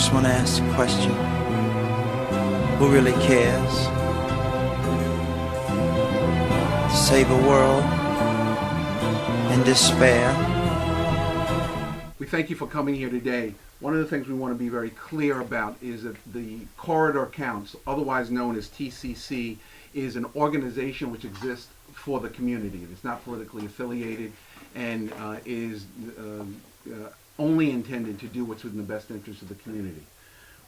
just want to ask the question, who really cares to save a world in despair? We thank you for coming here today. One of the things we want to be very clear about is that the Corridor Council, otherwise known as TCC, is an organization which exists for the community. It's not politically affiliated and is only intended to do what's in the best interest of the community.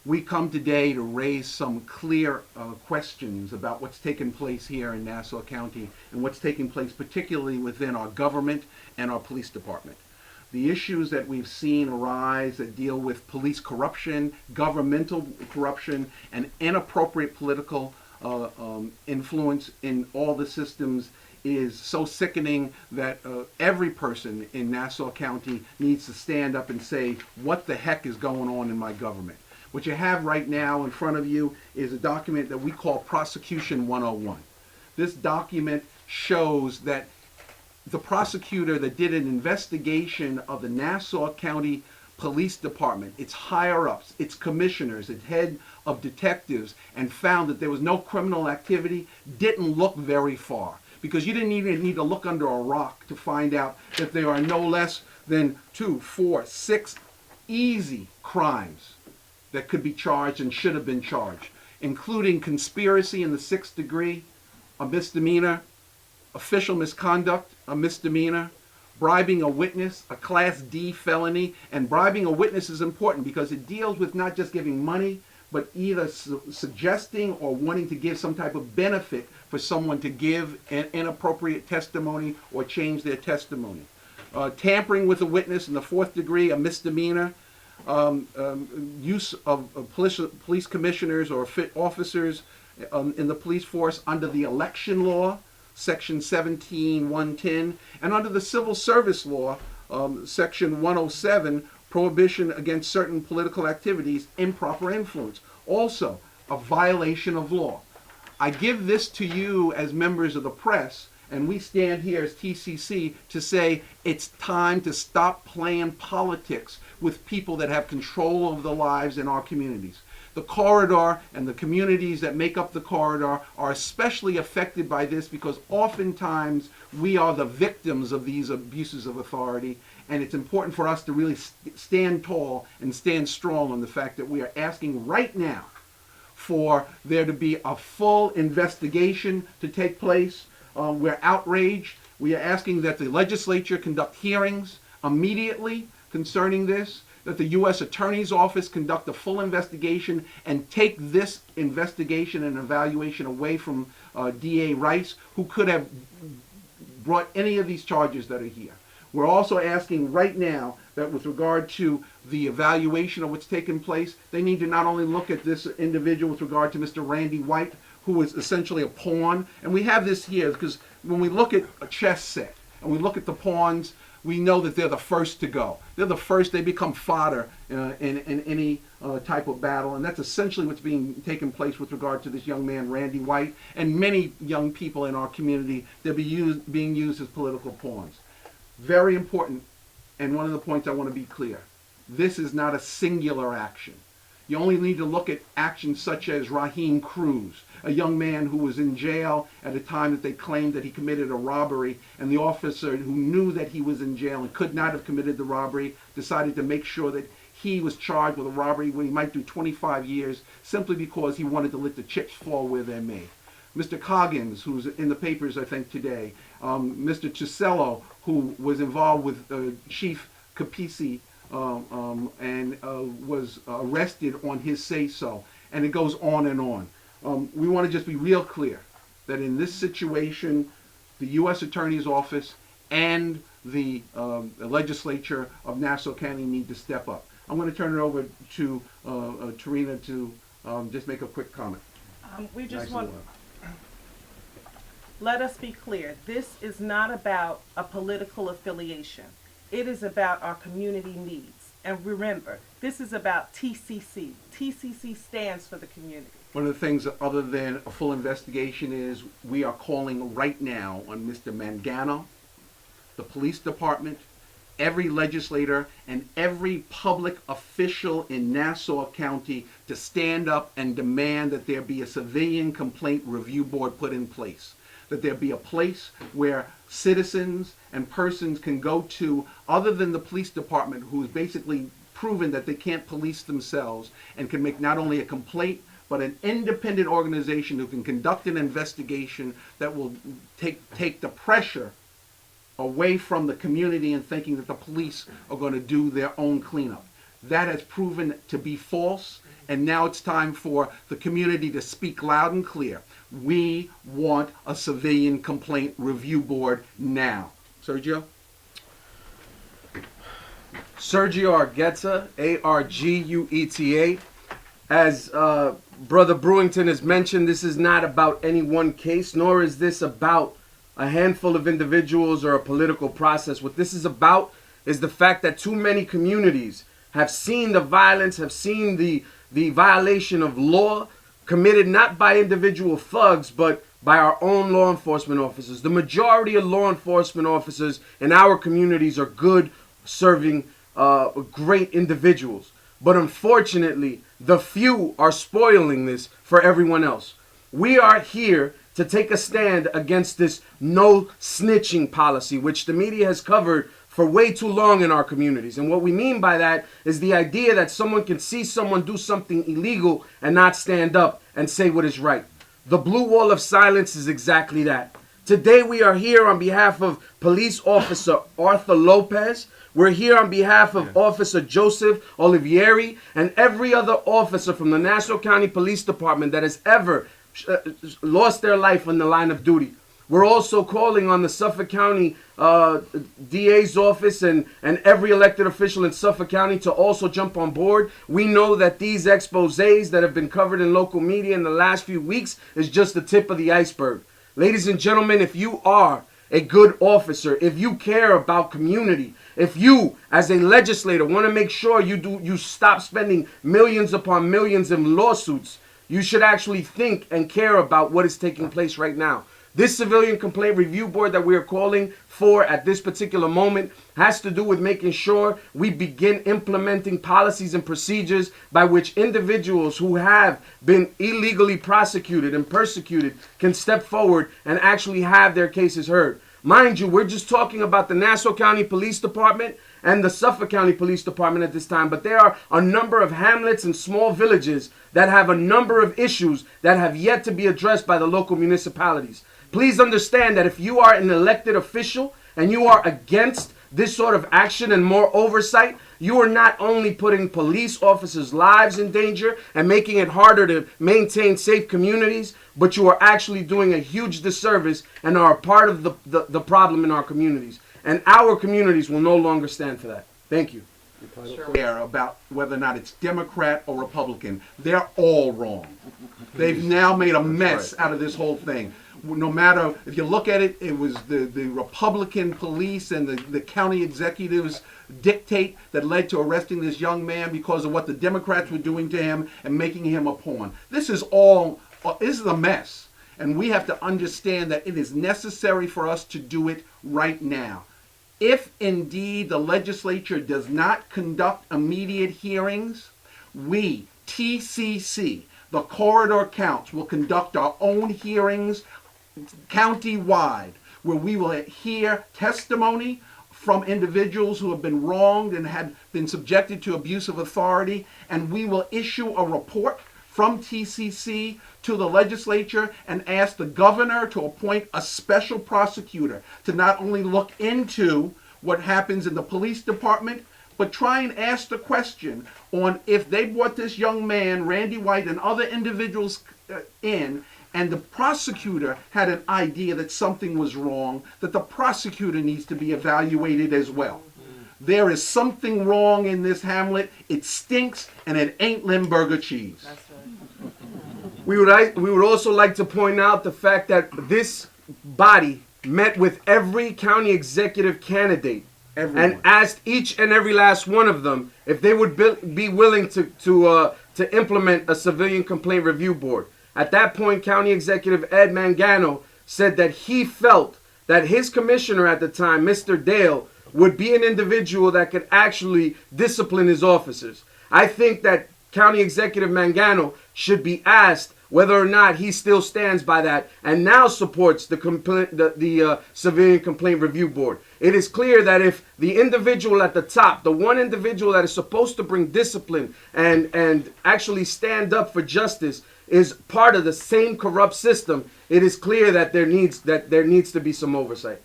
We come today to raise some clear questions about what's taken place here in Nassau County and what's taking place particularly within our government and our police department. The issues that we've seen arise that deal with police corruption, governmental corruption, and inappropriate political influence in all the systems is so sickening that every person in Nassau County needs to stand up and say, what the heck is going on in my government? What you have right now in front of you is a document that we call Prosecution 101. This document shows that the prosecutor that did an investigation of the Nassau County Police Department, its higher-ups, its commissioners, its head of detectives, and found that there was no criminal activity, didn't look very far. Because you didn't even need to look under a rock to find out that there are no less than 2, 4, 6 easy crimes that could be charged and should have been charged, including conspiracy in the 6th degree, a misdemeanor, official misconduct, a misdemeanor, bribing a witness, a Class D felony. And bribing a witness is important because it deals with not just giving money, but either suggesting or wanting to give some type of benefit for someone to give an inappropriate testimony or change their testimony. Tampering with a witness in the 4th degree, a misdemeanor. Use of police commissioners or officers in the police force under the election law, Section 17.110, and under the civil service law, Section 107, prohibition against certain political activities, improper influence. Also, a violation of law. I give this to you as members of the press, and we stand here as TCC to say it's time to stop playing politics with people that have control of the lives in our communities. The corridor and the communities that make up the corridor are especially affected by this because oftentimes we are the victims of these abuses of authority, and it's important for us to really stand tall and stand strong on the fact that we are asking right now for there to be a full investigation to take place. We're outraged. We are asking that the legislature conduct hearings immediately concerning this, that the U.S. Attorney's Office conduct a full investigation and take this investigation and evaluation away from DA Rice, who could have brought any of these charges that are here. We're also asking right now that with regard to the evaluation of what's taken place, they need to not only look at this individual with regard to Mr. Randy White, who is essentially a pawn, and we have this here because when we look at a chess set and we look at the pawns, we know that they're the first to go. They're the first, they become fodder in any type of battle, and that's essentially what's taking place with regard to this young man, Randy White, and many young people in our community that are being used as political pawns. Very important, and one of the points I want to be clear. This is not a singular action. You only need to look at actions such as Raheem Cruz, a young man who was in jail at a time that they claimed that he committed a robbery, and the officer who knew that he was in jail and could not have committed the robbery decided to make sure that he was charged with a robbery where he might do 25 years simply because he wanted to let the chips fall where they may. Mr. Coggins, who's in the papers, I think, today, Mr. Chisello, who was involved with Chief Capisi and was arrested on his say-so, and it goes on and on. We want to just be real clear that in this situation, the U.S. Attorney's Office and the legislature of Nassau County need to step up. I'm going to turn it over to Tarina to just make a quick comment. We just want let us be clear. This is not about a political affiliation. It is about our community needs. And remember, this is about TCC. TCC stands for the community. One of the things other than a full investigation is we are calling right now on Mr. Mangano, the police department, every legislator and every public official in Nassau County to stand up and demand that there be a civilian complaint review board put in place. That there be a place where citizens and persons can go to, other than the police department, who is basically proven that they can't police themselves, and can make not only a complaint, but an independent organization who can conduct an investigation that will take the pressure away from the community and thinking that the police are going to do their own cleanup. That has proven to be false, and now it's time for the community to speak loud and clear. We want a civilian complaint review board now. Sergio? Sergio Argueta, Argueta. As Brother Brewington has mentioned, this is not about any one case, nor is this about a handful of individuals or a political process. What this is about is the fact that too many communities have seen the violence, have seen the violation of law committed not by individual thugs, but by our own law enforcement officers. The majority of law enforcement officers in our communities are good, serving, great individuals. But unfortunately, the few are spoiling this for everyone else. We are here to take a stand against this no snitching policy, which the media has covered for way too long in our communities. And what we mean by that is the idea that someone can see someone do something illegal and not stand up and say what is right. The blue wall of silence is exactly that. Today we are here on behalf of Police Officer Arthur Lopez. We're here on behalf of Officer Joseph Olivieri and every other officer from the Nassau County Police Department that has ever lost their life in the line of duty. We're also calling on the Suffolk County DA's office and every elected official in Suffolk County to also jump on board. We know that these exposés that have been covered in local media in the last few weeks is just the tip of the iceberg. Ladies and gentlemen, if you are a good officer, if you care about community, if you as a legislator want to make sure you stop spending millions upon millions in lawsuits, you should actually think and care about what is taking place right now. This civilian complaint review board that we are calling for at this particular moment has to do with making sure we begin implementing policies and procedures by which individuals who have been illegally prosecuted and persecuted can step forward and actually have their cases heard. Mind you, we're just talking about the Nassau County Police Department and the Suffolk County Police Department at this time, but there are a number of hamlets and small villages that have a number of issues that have yet to be addressed by the local municipalities. Please understand that if you are an elected official and you are against this sort of action and more oversight, you are not only putting police officers' lives in danger and making it harder to maintain safe communities, but you are actually doing a huge disservice and are a part of the problem in our communities. And our communities will no longer stand for that. Thank you. Care about whether or not it's Democrat or Republican. They're all wrong. They've now made a mess out of this whole thing. No matter, if you look at it, it was the Republican police and the county executives dictate that led to arresting this young man because of what the Democrats were doing to him and making him a pawn. This is a mess. And we have to understand that it is necessary for us to do it right now. If indeed the legislature does not conduct immediate hearings, we, TCC, the corridor counts, will conduct our own hearings county-wide, where we will hear testimony from individuals who have been wronged and had been subjected to abuse of authority, and we will issue a report from TCC to the legislature and ask the governor to appoint a special prosecutor to not only look into what happens in the police department, but try and ask the question on if they brought this young man, Randy White, and other individuals in, and the prosecutor had an idea that something was wrong, that the prosecutor needs to be evaluated as well. There is something wrong in this hamlet. It stinks, and it ain't Limburger cheese. That's right. We would also like to point out the fact that this body met with every county executive candidate and asked each and every last one of them if they would be willing to implement a civilian complaint review board. At that point, County Executive Ed Mangano said that he felt that his commissioner at the time, Mr. Dale, would be an individual that could actually discipline his officers. I think that County Executive Mangano should be asked whether or not he still stands by that and now supports the Civilian Complaint Review Board. It is clear that if the individual at the top, the one individual that is supposed to bring discipline and actually stand up for justice, is part of the same corrupt system, it is clear that there needs to be some oversight.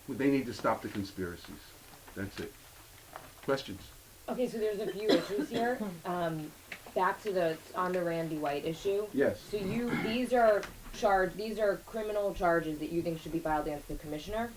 They need to stop the conspiracies. That's it. Questions? Okay, so there's a few issues here. Back to on the Randy White issue. Yes. So these are criminal charges that you think should be filed against the commissioner?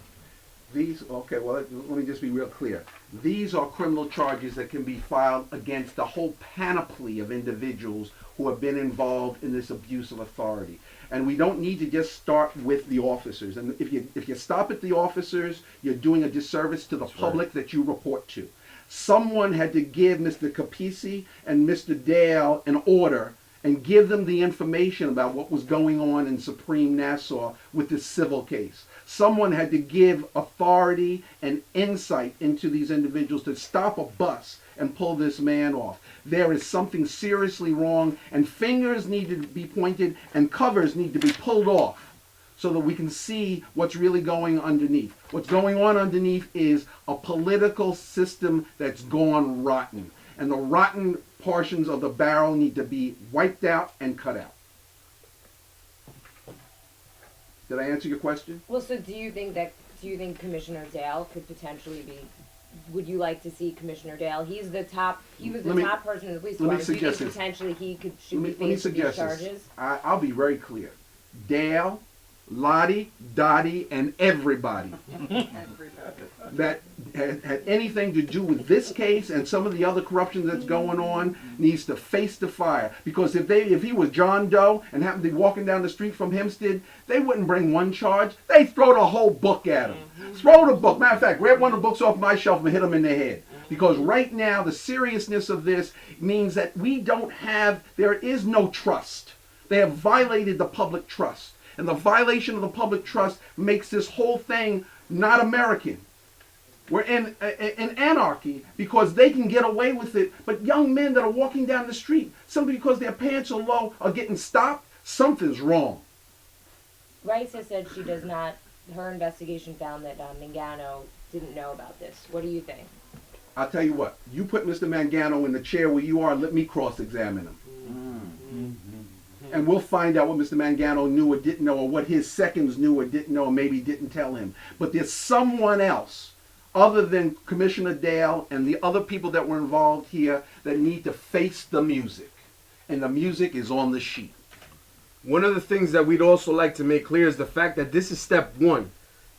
Okay, well, let me just be real clear. These are criminal charges that can be filed against the whole panoply of individuals who have been involved in this abuse of authority. And we don't need to just start with the officers. And if you stop at the officers, you're doing a disservice to the public that you report to. Someone had to give Mr. Capisi and Mr. Dale an order and give them the information about what was going on in Supreme Nassau with this civil case. Someone had to give authority and insight into these individuals to stop a bus and pull this man off. There is something seriously wrong, and fingers need to be pointed and covers need to be pulled off so that we can see what's really going underneath. What's going on underneath is a political system that's gone rotten, and the rotten portions of the barrel need to be wiped out and cut out. Did I answer your question? Well, so do you think Commissioner Dale could potentially be? Would you like to see Commissioner Dale? He was the top person in the police department. Do you think potentially he should be facing these charges? I'll be very clear. Dale, Lottie, Dottie, and everybody that had anything to do with this case and some of the other corruption that's going on needs to face the fire. Because if he was John Doe and happened to be walking down the street from Hempstead, they wouldn't bring one charge. They'd throw the whole book at him. Throw the book. Matter of fact, grab one of the books off my shelf and hit him in the head. Because right now, the seriousness of this means that there is no trust. They have violated the public trust. And the violation of the public trust makes this whole thing not American. We're in anarchy because they can get away with it. But young men that are walking down the street, simply because their pants are low, are getting stopped, something's wrong. Rice has said she does not, her investigation found that Mangano didn't know about this. What do you think? I'll tell you what, you put Mr. Mangano in the chair where you are, let me cross-examine him. And we'll find out what Mr. Mangano knew or didn't know, or what his seconds knew or didn't know, or maybe didn't tell him. But there's someone else, other than Commissioner Dale and the other people that were involved here, that need to face the music. And the music is on the sheet. One of the things that we'd also like to make clear is the fact that this is step one.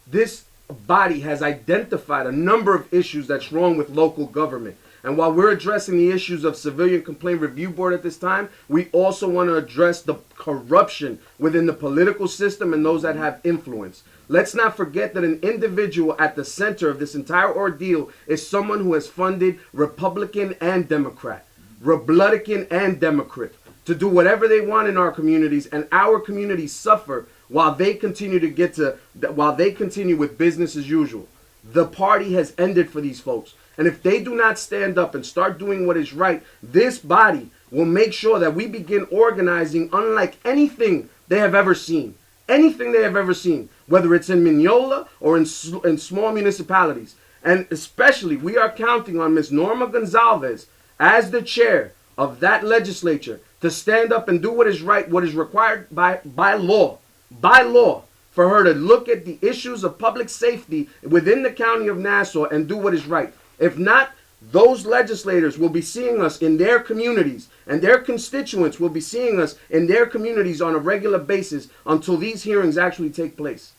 This body has identified a number of issues that's wrong with local government. And while we're addressing the issues of Civilian Complaint Review Board at this time, we also want to address the corruption within the political system and those that have influence. Let's not forget that an individual at the center of this entire ordeal is someone who has funded Republican and Democrat, Republican and Democrat, to do whatever they want in our communities, and our communities suffer while they continue with business as usual. The party has ended for these folks. And if they do not stand up and start doing what is right, this body will make sure that we begin organizing unlike anything they have ever seen. Anything they have ever seen, whether it's in Mignolo or in small municipalities. And especially, we are counting on Ms. Norma Gonzalez as the chair of that legislature to stand up and do what is right, what is required by law, for her to look at the issues of public safety within the county of Nassau and do what is right. If not, those legislators will be seeing us in their communities, and their constituents will be seeing us in their communities on a regular basis until these hearings actually take place.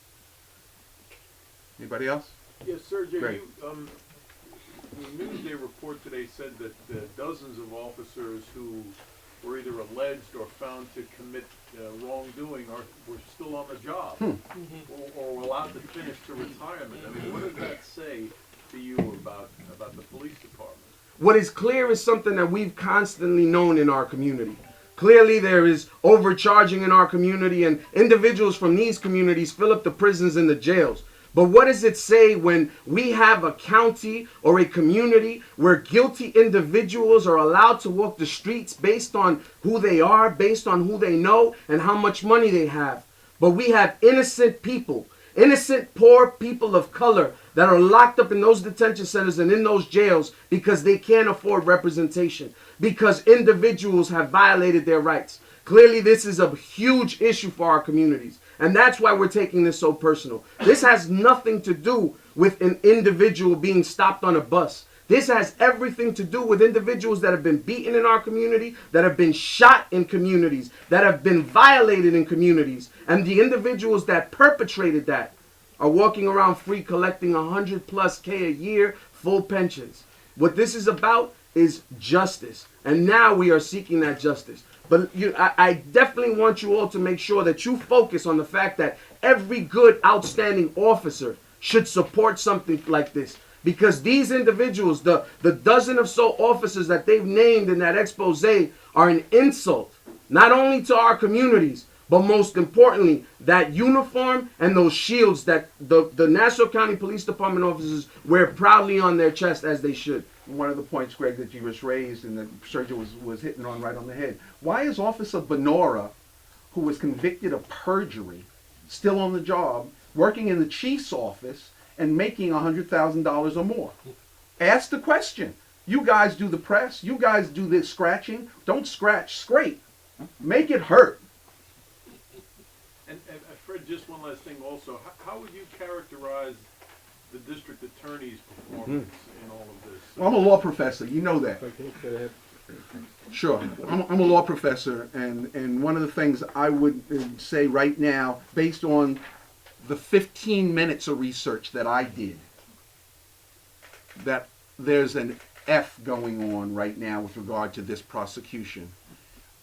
Anybody else? Yes, Sergey, Great. the Newsday report today said that dozens of officers who were either alleged or found to commit wrongdoing were still on the job or were allowed to finish to retirement. I mean, what does that say to you about the police department? What is clear is something that we've constantly known in our community. Clearly there is overcharging in our community, and individuals from these communities fill up the prisons and the jails. But what does it say when we have a county or a community where guilty individuals are allowed to walk the streets based on who they are, based on who they know, and how much money they have? But we have innocent people, innocent poor people of color that are locked up in those detention centers and in those jails because they can't afford representation, because individuals have violated their rights. Clearly, this is a huge issue for our communities. And that's why we're taking this so personal. This has nothing to do with an individual being stopped on a bus. This has everything to do with individuals that have been beaten in our community, that have been shot in communities, that have been violated in communities. And the individuals that perpetrated that are walking around free, collecting 100+ K a year, full pensions. What this is about is justice. And now we are seeking that justice. But I definitely want you all to make sure that you focus on the fact that every good, outstanding officer should support something like this. Because these individuals, the dozen or so officers that they've named in that expose, are an insult, not only to our communities, but most importantly, that uniform and those shields that the Nassau County Police Department officers wear proudly on their chest, as they should. One of the points, Greg, that you just raised and the surgeon was hitting on right on the head. Why is Officer Benora, who was convicted of perjury, still on the job, working in the chief's office and making $100,000 or more? Ask the question. You guys do the press. You guys do the scratching. Don't scratch, scrape. Make it hurt. And Fred, just one last thing also. How would you characterize the district attorney's performance in all of this? Well, I'm a law professor. You know that. Sure. I'm a law professor, and one of the things I would say right now, based on the 15 minutes of research that I did, that there's an F going on right now with regard to this prosecution.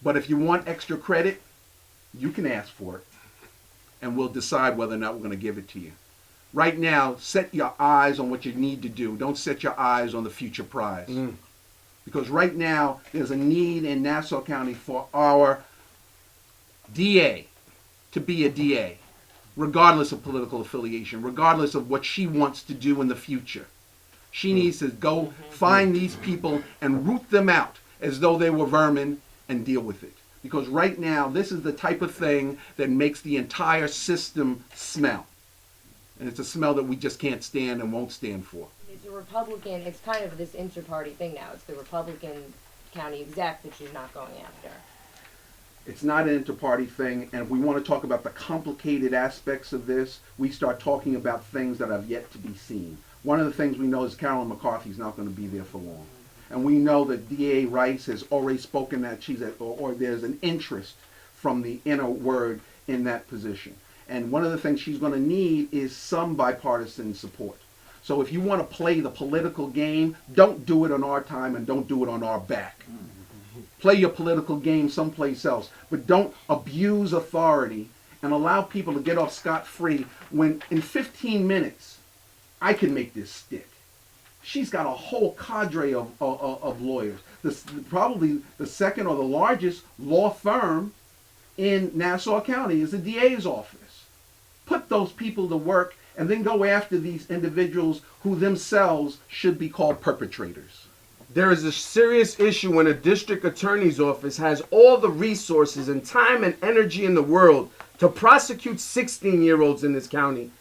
But if you want extra credit, you can ask for it, and we'll decide whether or not we're going to give it to you. Right now, set your eyes on what you need to do. Don't set your eyes on the future prize. Because right now, there's a need in Nassau County for our DA to be a DA, regardless of political affiliation, regardless of what she wants to do in the future. She needs to go find these people and root them out as though they were vermin and deal with it. Because right now, this is the type of thing that makes the entire system smell. And it's a smell that we just can't stand and won't stand for. It's a Republican, it's kind of this inter-party thing now. It's the Republican county exec that she's not going after. It's not an inter-party thing, and if we want to talk about the complicated aspects of this, we start talking about things that have yet to be seen. One of the things we know is Carolyn McCarthy's not going to be there for long. And we know that DA Rice has already spoken that or there's an interest from the inner word in that position. And one of the things she's going to need is some bipartisan support. So if you want to play the political game, don't do it on our time and don't do it on our back. Play your political game someplace else. But don't abuse authority and allow people to get off scot-free when in 15 minutes, I can make this stick. She's got a whole cadre of lawyers. Probably the second or the largest law firm in Nassau County is the DA's office. Put those people to work and then go after these individuals who themselves should be called perpetrators. There is a serious issue when a district attorney's office has all the resources and time and energy in the world to prosecute 16-year-olds in this county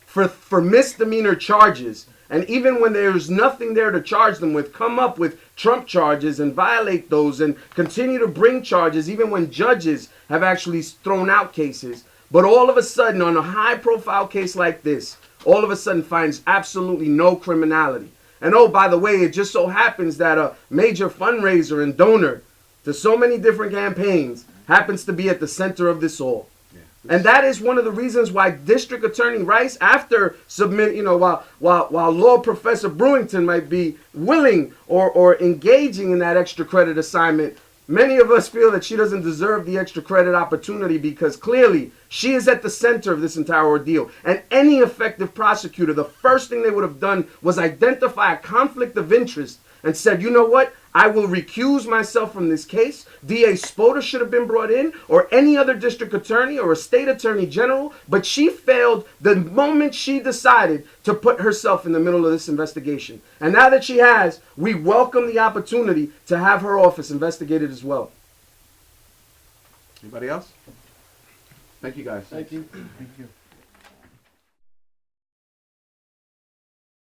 for misdemeanor charges. And even when there's nothing there to charge them with, come up with Trump charges and violate those and continue to bring charges even when judges have actually thrown out cases. But all of a sudden, on a high-profile case like this, all of a sudden finds absolutely no criminality. And oh, by the way, it just so happens that a major fundraiser and donor to so many different campaigns happens to be at the center of this all. And that is one of the reasons why District Attorney Rice, after while Law Professor Brewington might be willing or engaging in that extra credit assignment, many of us feel that she doesn't deserve the extra credit opportunity because clearly she is at the center of this entire ordeal. And any effective prosecutor, the first thing they would have done was identify a conflict of interest and said, you know what? I will recuse myself from this case. DA Spoda should have been brought in, or any other district attorney or a state attorney general, but she failed the moment she decided to put herself in the middle of this investigation. And now that she has, we welcome the opportunity to have her office investigated as well. Anybody else? Thank you, guys. Thank you. Thank you.